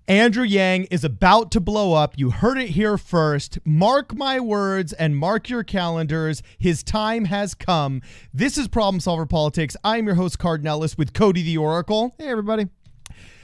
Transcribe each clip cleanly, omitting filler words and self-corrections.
Andrew Yang is about to blow up. You heard it here first. Mark my words and mark your calendars. His time has come. This is Problem Solver Politics. I'm your host, Cardinellis, with Cody the Oracle. Hey, everybody.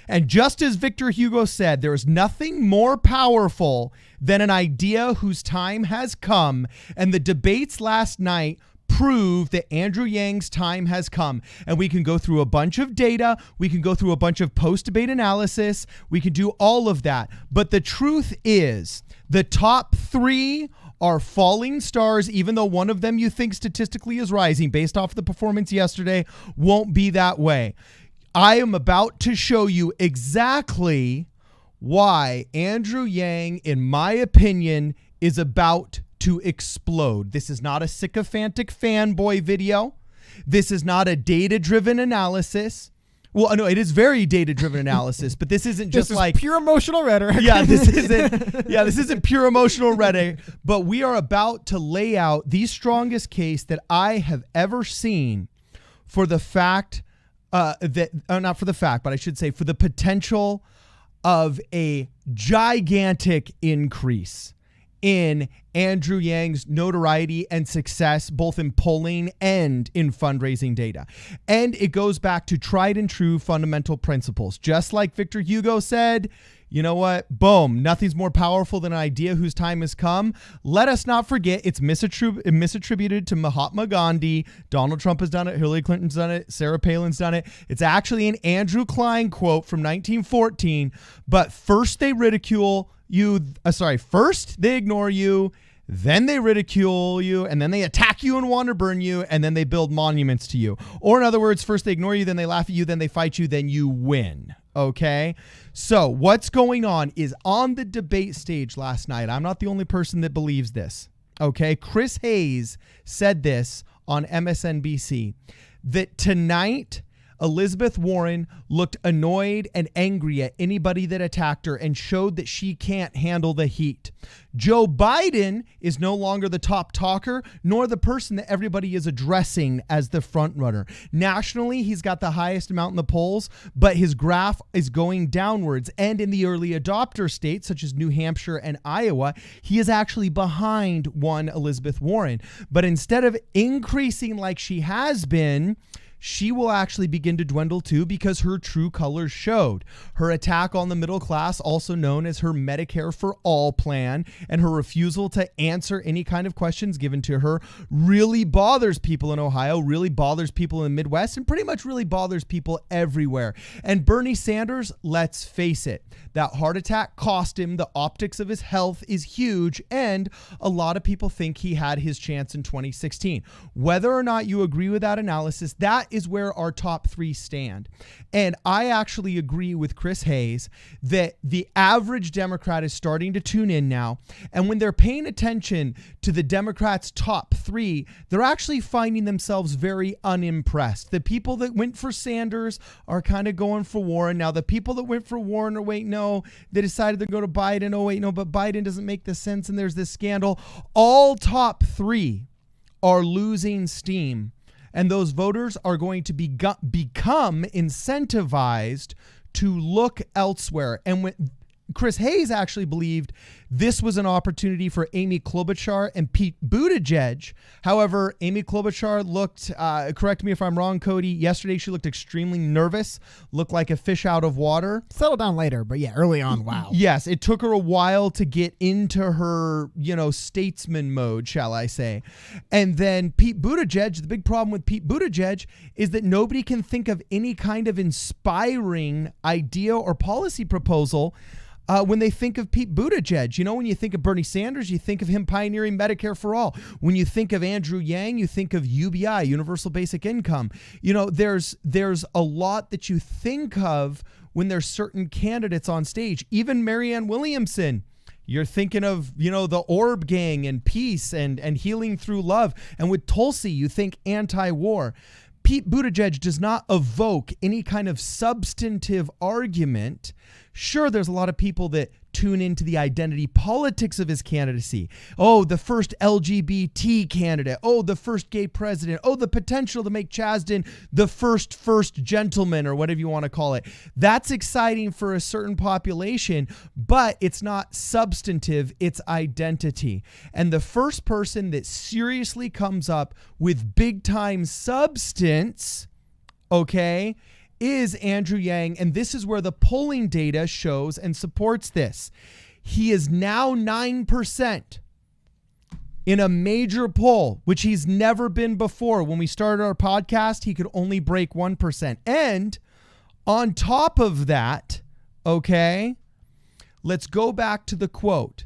And just as Victor Hugo said, there is nothing more powerful than an idea whose time has come. And the debates last night prove that Andrew Yang's time has come. And we can go through a bunch of data. We can go through a bunch of post-debate analysis. We can do all of that. But the truth is, the top three are falling stars, even though one of them you think statistically is rising based off the performance yesterday, won't be that way. I am about to show you exactly why Andrew Yang, in my opinion, is about to explode. This is not a sycophantic fanboy video. This is not a data-driven analysis. Well, no, it is very data-driven analysis, but this isn't just like pure emotional rhetoric. This isn't pure emotional rhetoric, but we are about to lay out the strongest case that I have ever seen for the fact not for the fact, but I should say for the potential of a gigantic increase in Andrew Yang's notoriety and success, both in polling and in fundraising data. And it goes back to tried and true fundamental principles. Just like Victor Hugo said, you know what? Boom. Nothing's more powerful than an idea whose time has come. Let us not forget it's misattributed to Mahatma Gandhi. Donald Trump has done it. Hillary Clinton's done it. Sarah Palin's done it. It's actually an Andrew Klein quote from 1914. But first they ridicule you. First they ignore you. Then they ridicule you, and then they attack you and want to burn you, and then they build monuments to you. Or in other words, first they ignore you, then they laugh at you, then they fight you, then you win. Okay? So what's going on is on the debate stage last night, I'm not the only person that believes this. Okay? Chris Hayes said this on MSNBC, that tonight Elizabeth Warren looked annoyed and angry at anybody that attacked her and showed that she can't handle the heat. Joe Biden is no longer the top talker, nor the person that everybody is addressing as the front runner. Nationally, he's got the highest amount in the polls, but his graph is going downwards. And in the early adopter states, such as New Hampshire and Iowa, he is actually behind one Elizabeth Warren. But instead of increasing like she has been, she will actually begin to dwindle too, because her true colors showed. Her attack on the middle class, also known as her Medicare for All plan, and her refusal to answer any kind of questions given to her really bothers people in Ohio, really bothers people in the Midwest, and pretty much really bothers people everywhere. And Bernie Sanders, let's face it, that heart attack cost him. The optics of his health is huge, and a lot of people think he had his chance in 2016. Whether or not you agree with that analysis, that is where our top three stand. And I actually agree with Chris Hayes that the average Democrat is starting to tune in now. And when they're paying attention to the Democrats' top three, they're actually finding themselves very unimpressed. The people that went for Sanders are kind of going for Warren. Now, the people that went for Warren are, wait, no, they decided to go to Biden. Oh, wait, no, but Biden doesn't make the sense. And there's this scandal. All top three are losing steam. And those voters are going to become incentivized to look elsewhere. And when Chris Hayes actually believed this was an opportunity for Amy Klobuchar and Pete Buttigieg. However, Amy Klobuchar looked, correct me if I'm wrong, Cody, yesterday she looked extremely nervous, looked like a fish out of water. Settled down later, but yeah, early on, wow. Yes, it took her a while to get into her, statesman mode, shall I say. And then Pete Buttigieg, the big problem with Pete Buttigieg is that nobody can think of any kind of inspiring idea or policy proposal when they think of Pete Buttigieg. When you think of Bernie Sanders, you think of him pioneering Medicare for all. When you think of Andrew Yang, you think of UBI, Universal Basic Income. There's a lot that you think of when there's certain candidates on stage. Even Marianne Williamson. You're thinking of, the Orb Gang and peace and healing through love. And with Tulsi, you think anti-war. Pete Buttigieg does not evoke any kind of substantive argument Sure, there's a lot of people that tune into the identity politics of his candidacy. Oh, the first LGBT candidate. Oh, the first gay president. Oh, the potential to make Chasden the first gentleman, or whatever you want to call it. That's exciting for a certain population, but it's not substantive, it's identity. And the first person that seriously comes up with big time substance, okay, is Andrew Yang, and this is where the polling data shows and supports this. He is now 9% in a major poll, which he's never been before. When we started our podcast, he could only break 1%. And on top of that, okay, let's go back to the quote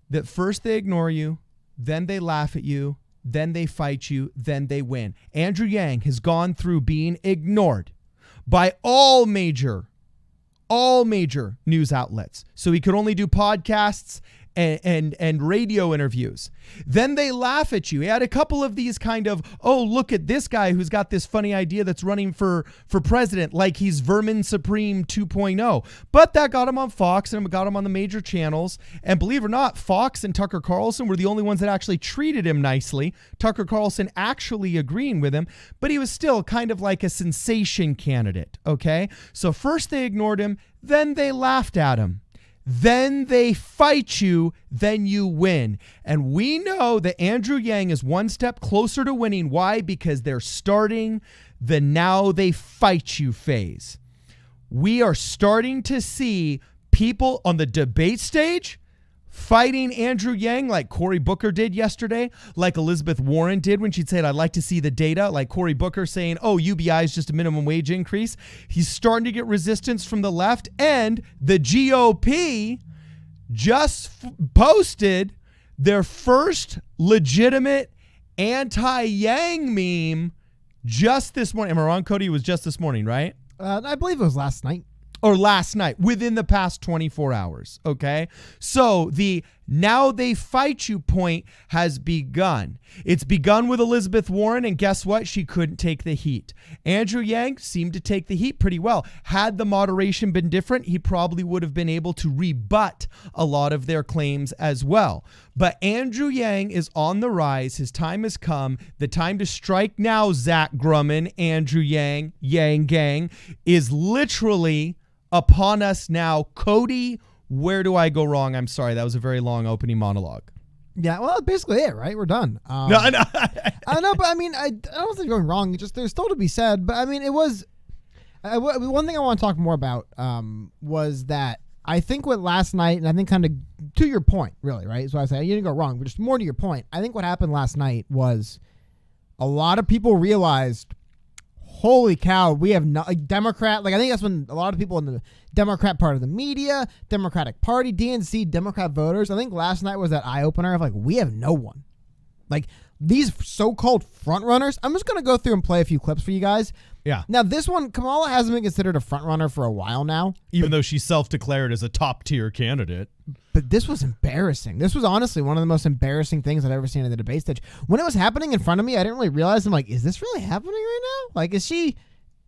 that first they ignore you, then they laugh at you, then they fight you, then they win. Andrew Yang has gone through being ignored by all major news outlets. So he could only do podcasts and radio interviews. Then they laugh at you. He had a couple of these kind of, oh, look at this guy who's got this funny idea that's running for president, like he's Vermin Supreme 2.0. But that got him on Fox and got him on the major channels. And believe it or not, Fox and Tucker Carlson were the only ones that actually treated him nicely. Tucker Carlson actually agreeing with him, but he was still kind of like a sensation candidate, okay? So first they ignored him, then they laughed at him. Then they fight you, then you win. And we know that Andrew Yang is one step closer to winning. Why? Because they're starting the now they fight you phase. We are starting to see people on the debate stage fighting Andrew Yang like Cory Booker did yesterday, like Elizabeth Warren did when she said, I'd like to see the data, like Cory Booker saying, oh, UBI is just a minimum wage increase. He's starting to get resistance from the left, and the GOP just posted their first legitimate anti-Yang meme just this morning. Am I wrong, Cody? It was just this morning, right? I believe it was last night. Or last night, within the past 24 hours, okay? So the now they fight you point has begun. It's begun with Elizabeth Warren, and guess what? She couldn't take the heat. Andrew Yang seemed to take the heat pretty well. Had the moderation been different, he probably would have been able to rebut a lot of their claims as well. But Andrew Yang is on the rise. His time has come. The time to strike now, Zach Grumman, Andrew Yang, Yang Gang, is literally upon us now. Cody, where do I go wrong? I'm sorry, that was a very long opening monologue. Yeah, well, that's basically it, right? We're done. No. I know, but I mean, I don't think you're going wrong. Just there's still to be said. But I mean, it was one thing I want to talk more about was that I think what last night, and I think kind of to your point, really, right? So I say you didn't go wrong, but just more to your point. I think what happened last night was a lot of people realized, holy cow, we have no Democrat. Like, I think that's when a lot of people in the Democrat part of the media, Democratic Party, DNC, Democrat voters, I think last night was that eye opener of like, we have no one. Like, these so-called front runners. I'm just going to go through and play a few clips for you guys. Yeah. Now, this one, Kamala hasn't been considered a front runner for a while now. Even though she's self-declared as a top-tier candidate. But this was embarrassing. This was honestly one of the most embarrassing things I've ever seen in the debate stage. When it was happening in front of me, I didn't really realize. I'm like, is this really happening right now? Like, is she...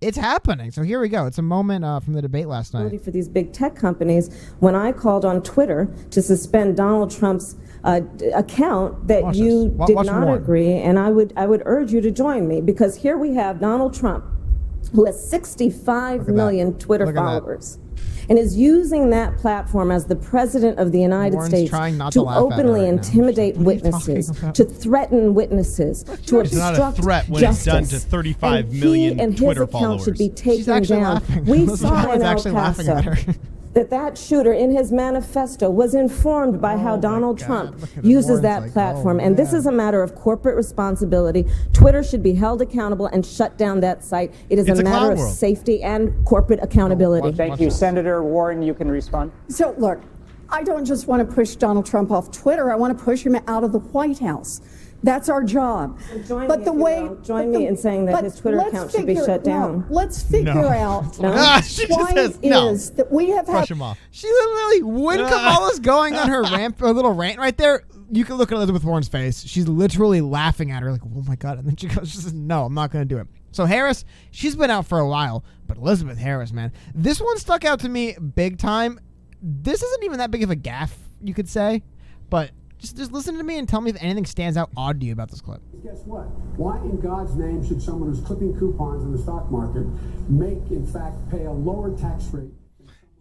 It's happening. So here we go. It's a moment from the debate last night. For these big tech companies, when I called on Twitter to suspend Donald Trump's account, that you did not agree, and I would urge you to join me, because here we have Donald Trump, who has 65 million Twitter followers, and is using that platform as the president of the United States to openly intimidate witnesses, to threaten witnesses, to obstruct justice. It's not a threat when it's done to 35 million Twitter followers. Should be taken down. We saw in El Paso that shooter in his manifesto was informed by how Donald Trump uses that platform. And this is a matter of corporate responsibility. Twitter should be held accountable and shut down that site. It's a matter of safety and corporate accountability. Thank you. Senator Warren, you can respond. So, look, I don't just want to push Donald Trump off Twitter. I want to push him out of the White House. That's our job. Join me in saying that his Twitter account should be shut down. Let's figure out why is that we have had. Him off. She literally, when Kamala's going on her little rant right there, you can look at Elizabeth Warren's face. She's literally laughing at her like, oh my God. And then she goes, no, I'm not going to do it. So Harris, she's been out for a while, but Elizabeth Harris, man, this one stuck out to me big time. This isn't even that big of a gaffe, you could say, but just listen to me and tell me if anything stands out odd to you about this clip. Guess what? Why in God's name should someone who's clipping coupons in the stock market in fact, pay a lower tax rate?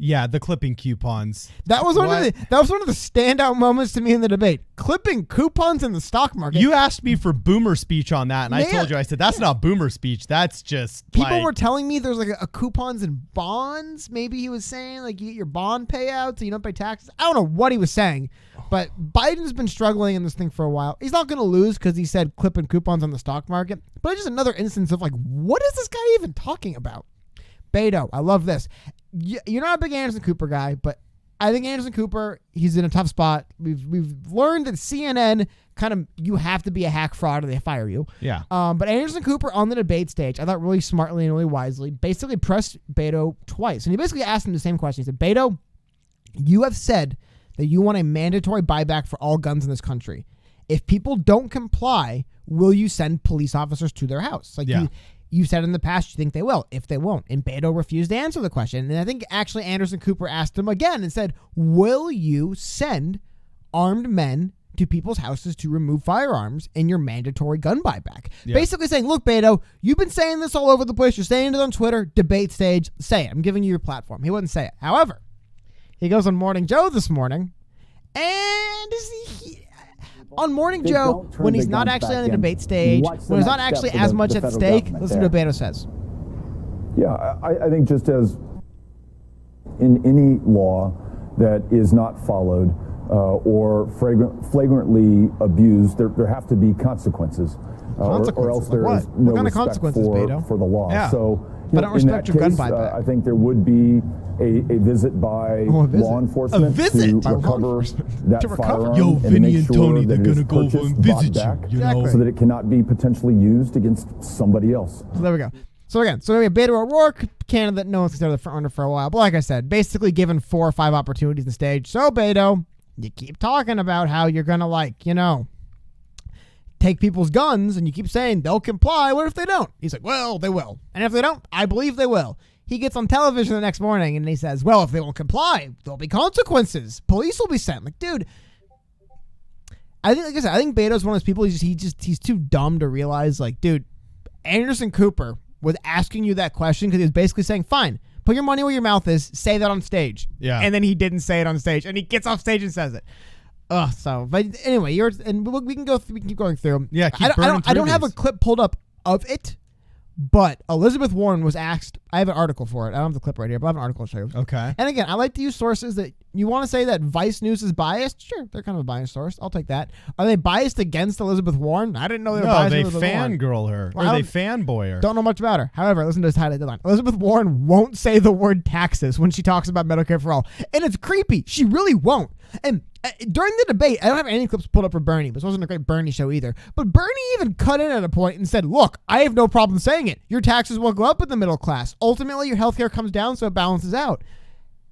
Yeah, the clipping coupons. That was one of the standout moments to me in the debate. Clipping coupons in the stock market. You asked me for boomer speech on that, and I told you, I said, that's not boomer speech. That's just people were telling me there's like a coupons and bonds. Maybe he was saying like you get your bond payouts so you don't pay taxes. I don't know what he was saying, but Biden's been struggling in this thing for a while. He's not going to lose because he said clipping coupons on the stock market, but it's just another instance of like, what is this guy even talking about? Beto, I love this. You're not a big Anderson Cooper guy, but I think Anderson Cooper, he's in a tough spot. We've learned that CNN kind of, you have to be a hack fraud or they fire you. Yeah. But Anderson Cooper on the debate stage, I thought really smartly and really wisely, basically pressed Beto twice. And he basically asked him the same question. He said, Beto, you have said that you want a mandatory buyback for all guns in this country. If people don't comply, will you send police officers to their house? Like you said in the past you think they will. If they won't. And Beto refused to answer the question. And I think actually Anderson Cooper asked him again and said, will you send armed men to people's houses to remove firearms in your mandatory gun buyback? Yeah. Basically saying, look, Beto, you've been saying this all over the place. You're saying it on Twitter, debate stage. Say it. I'm giving you your platform. He wouldn't say it. However, he goes on Morning Joe this morning. And on Morning Joe, when he's not actually on the debate stage, when there's not actually as much at stake, listen to what Beto says. Yeah, I think just as in any law that is not followed or flagrantly abused, there have to be consequences. Or else there is no respect for the law. Yeah. So, but I don't respect your gun buyback. I think there would be a visit by law enforcement to recover that firearm. Yo, and Vinny make and sure Tony, they're that going to go over and visit you know? So that it cannot be potentially used against somebody else. So there we go. So we have Beto O'Rourke, candidate that no one's considered the front runner for a while. But like I said, basically given 4 or 5 opportunities on the stage. So Beto, you keep talking about how you're going to take people's guns, and you keep saying they'll comply. What if they don't? He's like, well, they will. And if they don't, I believe they will. He gets on television the next morning and he says, well, if they won't comply, there'll be consequences. Police will be sent. Like, dude, I think Beto's one of those people. He's too dumb to realize, like, dude, Anderson Cooper was asking you that question because he was basically saying, fine, put your money where your mouth is, say that on stage. Yeah. And then he didn't say it on stage, and he gets off stage and says it. But anyway, we can keep going through. Yeah, I don't have a clip pulled up of it, but Elizabeth Warren was asked. I have an article for it. I don't have the clip right here, but I have an article to show you. Okay. And again, I like to use sources that you want to say that Vice News is biased. Sure, they're kind of a biased source. I'll take that. Are they biased against Elizabeth Warren? I didn't know they were biased against Elizabeth Warren. They fangirl her. Or they fanboy her. Don't know much about her. However, listen to this highlight deadline. Elizabeth Warren won't say the word taxes when she talks about Medicare for all. And it's creepy. She really won't. And during the debate, I don't have any clips pulled up for Bernie, but this wasn't a great Bernie show either. But Bernie even cut in at a point and said, look, I have no problem saying it. Your taxes will go up in the middle class. Ultimately, your health care comes down, so it balances out.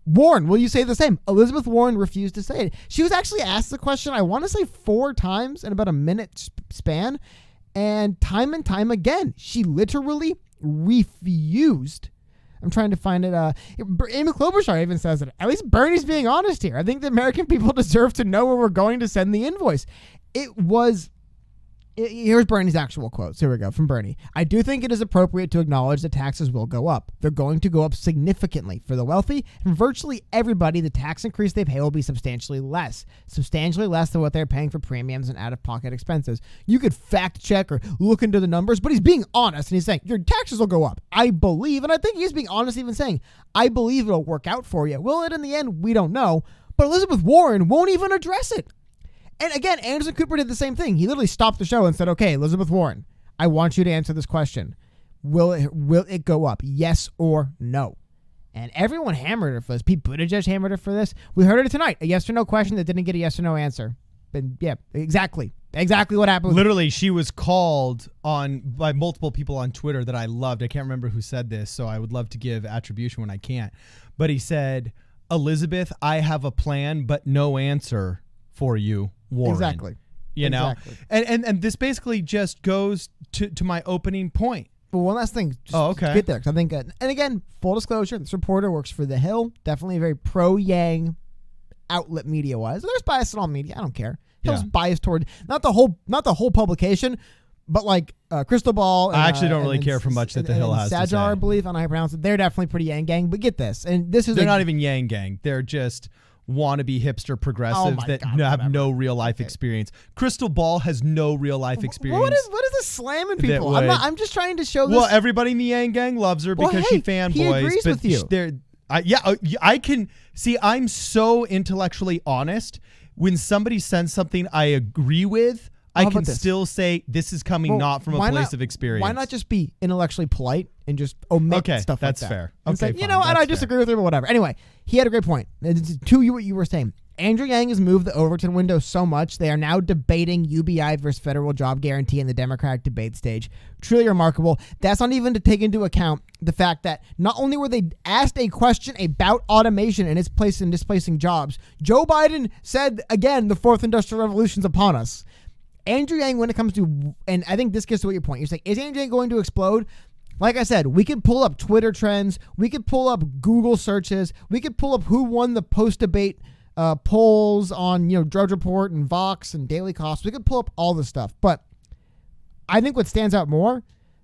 Warren, will you say the same? Elizabeth Warren refused to say it. She was actually asked the question, I want to say 4 times in about a minute span. And time again, she literally refused. I'm trying to find it. Amy Klobuchar even says it. At least Bernie's being honest here. I think the American people deserve to know where we're going to send the invoice. Here's Bernie's actual quotes. Here we go from Bernie. I do think it is appropriate to acknowledge that taxes will go up. They're going to go up significantly. For the wealthy and virtually everybody, the tax increase they pay will be substantially less than what they're paying for premiums and out-of-pocket expenses. You could fact check or look into the numbers, but he's being honest, and he's saying, your taxes will go up. I believe, and I think he's being honest even saying, I believe it'll work out for you. Will it in the end? We don't know. But Elizabeth Warren won't even address it. And again, Anderson Cooper did the same thing. He literally stopped the show and said, okay, Elizabeth Warren, I want you to answer this question. Will it go up? Yes or no? And everyone hammered her for this. Pete Buttigieg hammered her for this. We heard it tonight. A yes or no question that didn't get a yes or no answer. But yeah, exactly what happened. Literally, she was called on by multiple people on Twitter that I loved. I can't remember who said this, so I would love to give attribution when I can't. But he said, Elizabeth, I have a plan, but no answer for you, Warren. Exactly. You know? And this basically just goes to my opening point. Well, one last thing. Just okay. Get there. 'Cause I think, and again, full disclosure, this reporter works for The Hill. Definitely a very pro-Yang outlet media-wise. There's bias in all media. I don't care. Hill's biased toward not the whole publication, but like Crystal Ball. And, I actually don't really care for much that The Hill has to say. Sajar, I believe, I don't know how I pronounce it. They're definitely pretty Yang gang. But get this, and this is they're not even Yang gang. They're just wannabe hipster progressives that have no real life experience. Crystal Ball has no real life experience. What is this slamming people? I'm just trying to show this. Well, everybody in the Yang gang loves her because she fanboys. He agrees with you. I can see. I'm so intellectually honest. When somebody sends something I agree with, I can still say this is coming not from a place of experience. Why not just be intellectually polite and just omit stuff like that? That's fair. Okay, fine, I disagree with her, but whatever. Anyway, he had a great point. To what you were saying. Andrew Yang has moved the Overton window so much, they are now debating UBI versus federal job guarantee in the Democratic debate stage. Truly remarkable. That's not even to take into account the fact that not only were they asked a question about automation and its place in displacing jobs, Joe Biden said, again, the fourth industrial revolution's upon us. Andrew Yang, when it comes to, and I think this gets to what your point, you're saying, is Andrew Yang going to explode? Like I said, we could pull up Twitter trends, we could pull up Google searches, we could pull up who won the post-debate polls on, Drudge Report and Vox and Daily Cost. We could pull up all this stuff. But I think what stands out more,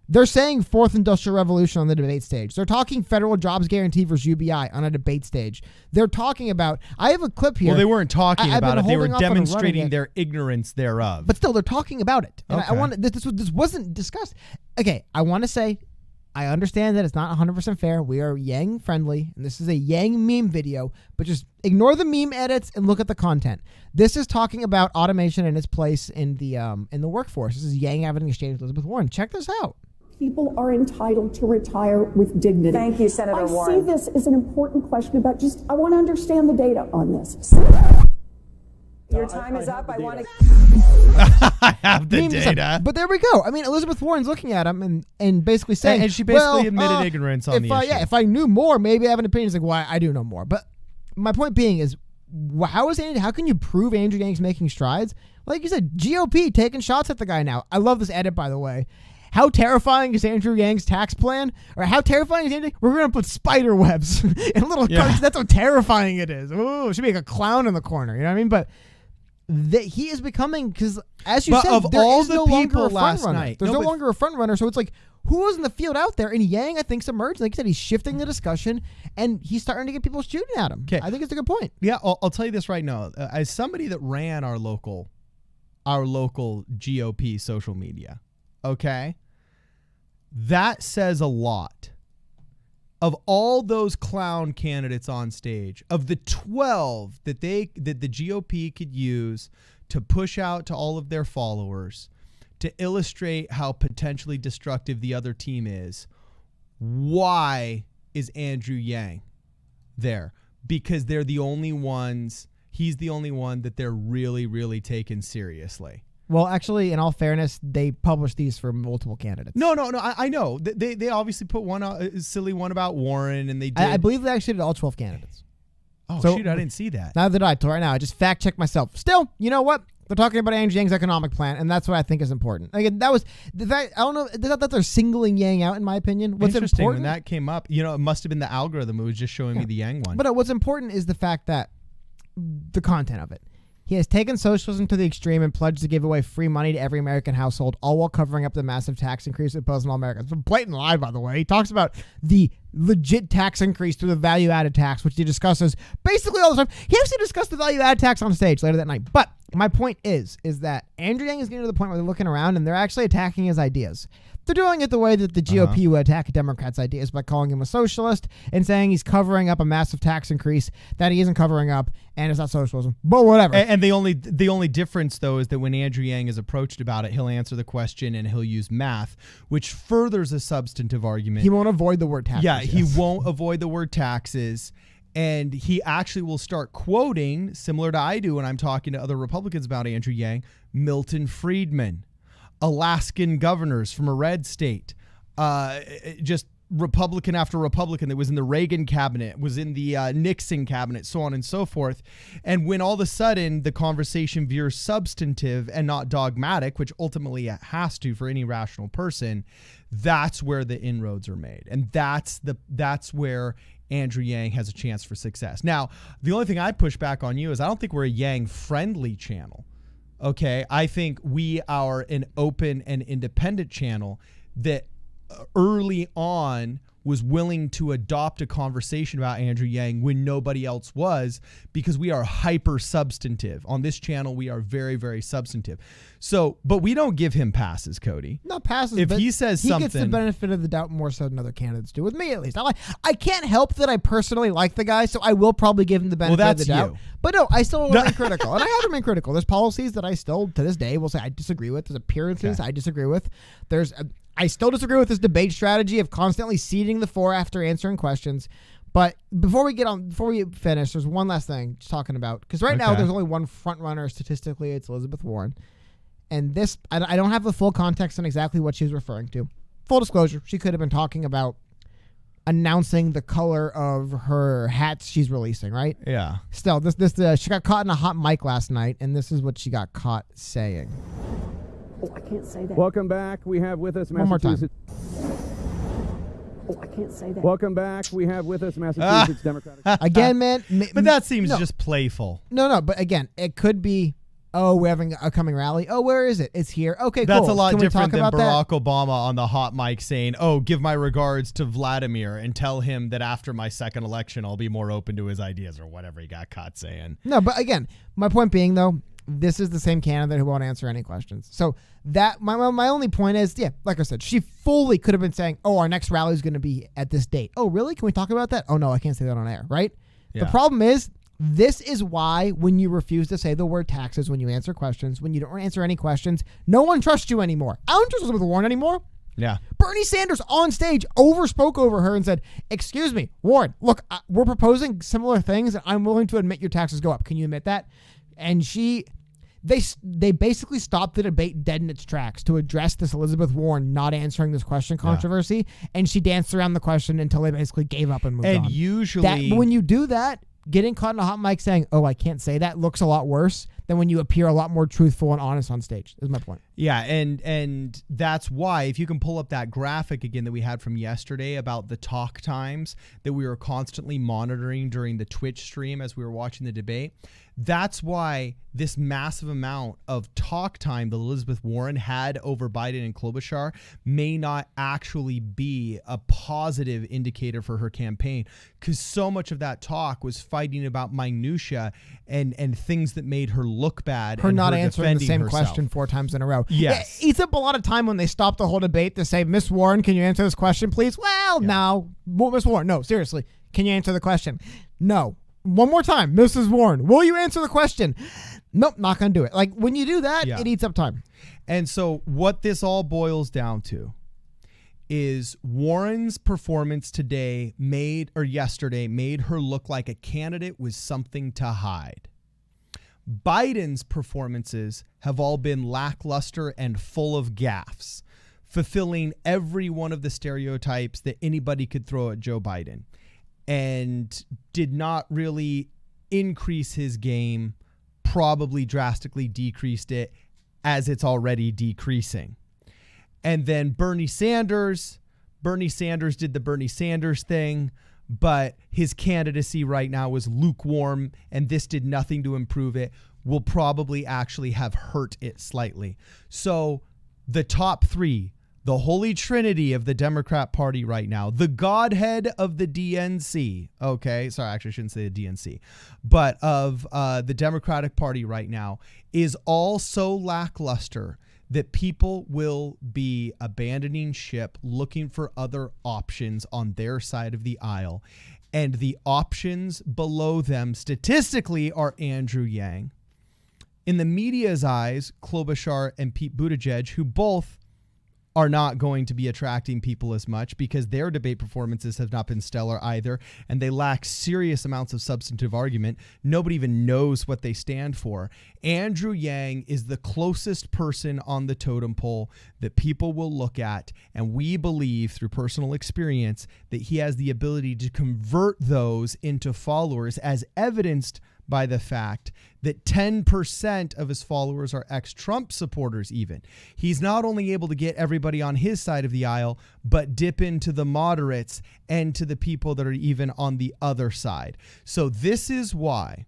they're saying fourth industrial revolution on the debate stage. They're talking federal jobs guarantee versus UBI on a debate stage. They're talking about, I have a clip here. Well, they weren't talking about it. They were demonstrating their ignorance thereof. But still, they're talking about it. And okay. I want this wasn't discussed. Okay, I want to say, I understand that it's not 100% fair. We are Yang friendly, and this is a Yang meme video, but just ignore the meme edits and look at the content. This is talking about automation and its place in the workforce. This is Yang having an exchange with Elizabeth Warren. Check this out. People are entitled to retire with dignity. Thank you, Senator Warren. I see this as an important question about I want to understand the data on this. Your time is up. I want to. I have the data. But there we go. I mean, Elizabeth Warren's looking at him and basically saying, and she basically admitted ignorance on the issue. If I knew more, maybe I have an opinion. It's like, well, I do know more. But my point being is, how can you prove Andrew Yang's making strides? Like you said, GOP taking shots at the guy now. I love this edit, by the way. How terrifying is Andrew Yang's tax plan? Or how terrifying is Andrew? We're going to put spider webs in little carts. That's how terrifying it is. Ooh, it should be like a clown in the corner. You know what I mean? But he is becoming, because as you said, there is no longer a front runner. There's no longer a front runner. So it's like, who was in the field out there? And Yang, I think, is emerged. Like you said, he's shifting the discussion, and he's starting to get people shooting at him. I think it's a good point. Yeah, I'll tell you this right now. As somebody that ran our local GOP social media, okay, that says a lot. Of all those clown candidates on stage, of the 12 that the GOP could use to push out to all of their followers to illustrate how potentially destructive the other team is, why is Andrew Yang there? Because they're the only ones, he's the only one that they're really, really taking seriously. Well, actually, in all fairness, they published these for multiple candidates. No. I know. They obviously put one a silly one about Warren, and they did. I believe they actually did all 12 candidates. Oh, so, shoot, I didn't see that. Neither did I. Till right now, I just fact checked myself. Still, you know what? They're talking about Andrew Yang's economic plan, and that's what I think is important. Again, that was the fact. I don't know. It's not that they're singling Yang out, in my opinion. What's interesting important, when that came up, it must have been the algorithm. It was just showing me the Yang one. But what's important is the fact that the content of it. He has taken socialism to the extreme and pledged to give away free money to every American household, all while covering up the massive tax increase imposed on all Americans. It's a blatant lie, by the way. He talks about the legit tax increase through the value-added tax, which he discusses basically all the time. He actually discussed the value-added tax on stage later that night. But my point is that Andrew Yang is getting to the point where they're looking around and they're actually attacking his ideas. They're doing it the way that the GOP would attack Democrats' ideas, by calling him a socialist and saying he's covering up a massive tax increase that he isn't covering up, and it's not socialism. But whatever. And the only difference, though, is that when Andrew Yang is approached about it, he'll answer the question and he'll use math, which furthers a substantive argument. He won't avoid the word taxes. Yeah, he won't avoid the word taxes. And he actually will start quoting, similar to I do when I'm talking to other Republicans about Andrew Yang, Milton Friedman, Alaskan governors from a red state, just Republican after Republican that was in the Reagan cabinet, was in the Nixon cabinet, so on and so forth. And when all of a sudden the conversation veers substantive and not dogmatic, which ultimately it has to for any rational person, that's where the inroads are made. And that's where Andrew Yang has a chance for success. Now, the only thing I push back on you is I don't think we're a Yang friendly channel. Okay. I think we are an open and independent channel that early on was willing to adopt a conversation about Andrew Yang when nobody else was, because we are hyper substantive. On this channel, we are very, very substantive. So, but we don't give him passes, Cody. Not passes, if but he says he something, gets the benefit of the doubt more so than other candidates do. With me, at least. I can't help that I personally like the guy, so I will probably give him the benefit of the doubt. You. But no, I still remain critical. And I have remained critical. There's policies that I still, to this day, will say I disagree with. There's appearances I disagree with. I still disagree with this debate strategy of constantly ceding the floor after answering questions. But before we finish, there's one last thing just talking about, because right now there's only one front runner statistically. It's Elizabeth Warren. And this, I don't have the full context on exactly what she was referring to. Full disclosure, she could have been talking about announcing the color of her hats she's releasing, right? Yeah. Still, she got caught in a hot mic last night, and this is what she got caught saying. Oh, I can't say that. Welcome back. We have with us One more time. Oh, I can't say that. Welcome back. We have with us Massachusetts Democratic. Again, man. But that seems just playful. No. But again, it could be, we're having a coming rally. Oh, where is it? It's here. Okay, cool. That's a lot Can we different talk than about Barack that? Obama on the hot mic saying, give my regards to Vladimir and tell him that after my second election, I'll be more open to his ideas, or whatever he got caught saying. No, but again, my point being, though, this is the same candidate who won't answer any questions. So that my only point is, like I said, she fully could have been saying, our next rally is going to be at this date. Oh, really? Can we talk about that? Oh, no, I can't say that on air, right? Yeah. The problem is, this is why when you refuse to say the word taxes, when you answer questions, when you don't answer any questions, no one trusts you anymore. I don't trust Elizabeth Warren anymore. Yeah. Bernie Sanders on stage overspoke over her and said, excuse me, Warren, look, we're proposing similar things, and I'm willing to admit your taxes go up. Can you admit that? And they basically stopped the debate dead in its tracks to address this Elizabeth Warren not answering this question controversy, and she danced around the question until they basically gave up and moved on. And usually, when you do that, getting caught in a hot mic saying, I can't say that, looks a lot worse than when you appear a lot more truthful and honest on stage, is my point. Yeah, and that's why, if you can pull up that graphic again that we had from yesterday about the talk times that we were constantly monitoring during the Twitch stream as we were watching the debate, that's why this massive amount of talk time that Elizabeth Warren had over Biden and Klobuchar may not actually be a positive indicator for her campaign, because so much of that talk was fighting about minutia and things that made her look bad. Her and not her answering the same herself. question 4 times in a row. Yes. It eats up a lot of time when they stop the whole debate to say, Miss Warren, can you answer this question, please? Well, no. Miss Warren, no, seriously. Can you answer the question? No. One more time, Mrs. Warren, will you answer the question? Nope, not going to do it. Like, when you do that, it eats up time. And so what this all boils down to is Warren's performance yesterday made her look like a candidate with something to hide. Biden's performances have all been lackluster and full of gaffes, fulfilling every one of the stereotypes that anybody could throw at Joe Biden, and did not really increase his game, probably drastically decreased it as it's already decreasing. And then Bernie Sanders did the Bernie Sanders thing, but his candidacy right now is lukewarm, and this did nothing to improve it, will probably actually have hurt it slightly. So the top 3, the holy trinity of the Democrat Party right now, the godhead of the DNC, okay, sorry, actually I shouldn't say the DNC, but of the Democratic Party right now, is all so lackluster that people will be abandoning ship, looking for other options on their side of the aisle. And the options below them statistically are Andrew Yang. In the media's eyes, Klobuchar and Pete Buttigieg, who both are not going to be attracting people as much because their debate performances have not been stellar either, and they lack serious amounts of substantive argument. Nobody even knows what they stand for. Andrew Yang is the closest person on the totem pole that people will look at, and we believe through personal experience that he has the ability to convert those into followers, as evidenced by the fact that 10% of his followers are ex-Trump supporters even. He's not only able to get everybody on his side of the aisle, but dip into the moderates and to the people that are even on the other side. So this is why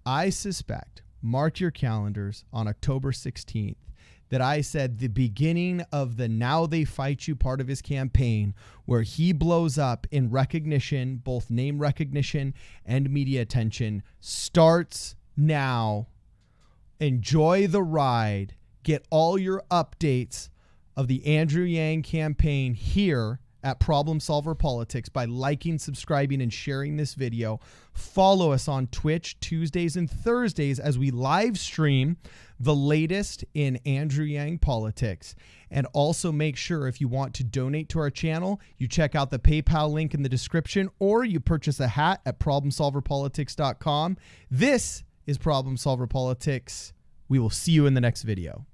I suspect, mark your calendars, on October 16th, that I said the beginning of the Now They Fight You part of his campaign, where he blows up in recognition, both name recognition and media attention, starts now. Enjoy the ride. Get all your updates of the Andrew Yang campaign here at Problem Solver Politics by liking, subscribing, and sharing this video. Follow us on Twitch Tuesdays and Thursdays as we live stream the latest in Andrew Yang politics. And also make sure, if you want to donate to our channel, you check out the PayPal link in the description, or you purchase a hat at problemsolverpolitics.com. This is Problem Solver Politics. We will see you in the next video.